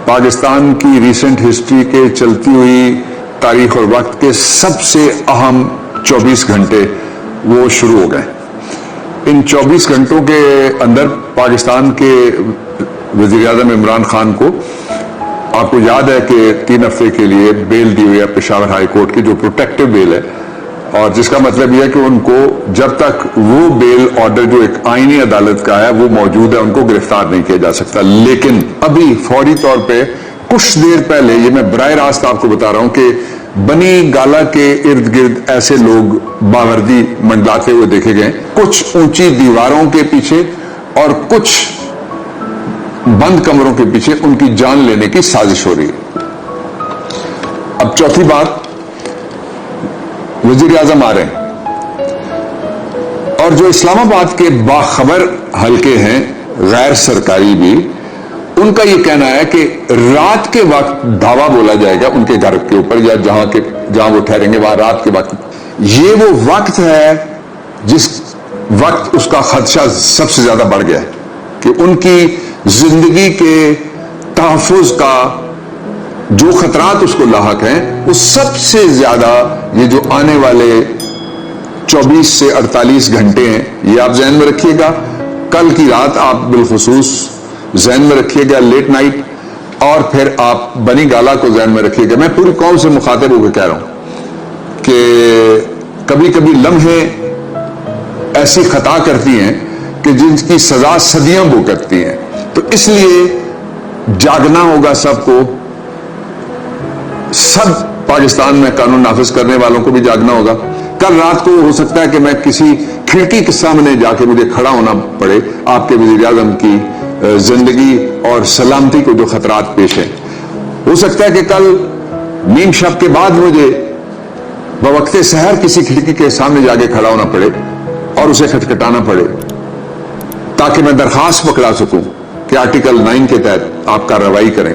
پاکستان کی recent history کے چلتی ہوئی تاریخ اور وقت کے سب سے اہم 24 گھنٹے وہ شروع ہو گئے. ان 24 گھنٹوں کے اندر پاکستان کے وزیر اعظم عمران خان کو آپ کو یاد ہے کہ 3 ہفتے کے لیے بیل دی ہوئی ہے پشاور ہائی کورٹ کی, جو پروٹیکٹیو بیل ہے, اور جس کا مطلب یہ ہے کہ ان کو جب تک وہ بیل آرڈر جو ایک آئینی عدالت کا ہے وہ موجود ہے ان کو گرفتار نہیں کیا جا سکتا. لیکن ابھی فوری طور پہ کچھ دیر پہلے, یہ میں براہ راست آپ کو بتا رہا ہوں کہ بنی گالا کے ارد گرد ایسے لوگ باوردی منڈلاتے ہوئے دیکھے گئے, کچھ اونچی دیواروں کے پیچھے اور کچھ بند کمروں کے پیچھے ان کی جان لینے کی سازش ہو رہی ہے. اب چوتھی بات, وزیر اعظم آ رہے ہیں اور جو اسلام آباد کے باخبر حلقے ہیں غیر سرکاری بھی, ان کا یہ کہنا ہے کہ رات کے وقت دھاوا بولا جائے گا ان کے گھر کے اوپر یا جہاں وہ ٹھہریں گے وہاں رات کے وقت. یہ وہ وقت ہے جس وقت اس کا خدشہ سب سے زیادہ بڑھ گیا ہے کہ ان کی زندگی کے تحفظ کا جو خطرات اس کو لاحق ہیں وہ سب سے زیادہ یہ جو آنے والے 24 سے 48 گھنٹے ہیں, یہ آپ ذہن میں رکھیے گا. کل کی رات آپ بالخصوص ذہن میں رکھیے گا, لیٹ نائٹ, اور پھر آپ بنی گالا کو ذہن میں رکھیے گا. میں پوری قوم سے مخاطب ہو کے کہہ رہا ہوں کہ کبھی کبھی لمحے ایسی خطا کرتی ہیں کہ جن کی سزا صدیاں بھگتتی ہیں. تو اس لیے جاگنا ہوگا سب کو, سب پاکستان میں قانون نافذ کرنے والوں کو بھی جاگنا ہوگا. کل رات کو ہو سکتا ہے کہ میں کسی کھڑکی کے سامنے جا کے مجھے کھڑا ہونا پڑے آپ کے وزیر اعظم کی زندگی اور سلامتی کو جو خطرات پیش ہیں. ہو سکتا ہے کہ کل نیم شب کے بعد مجھے بوقت سحر کسی کھڑکی کے سامنے جا کے کھڑا ہونا پڑے اور اسے کھٹکھٹانا پڑے تاکہ میں درخواست پکڑا سکوں کہ آرٹیکل 9 کے تحت آپ کارروائی کریں.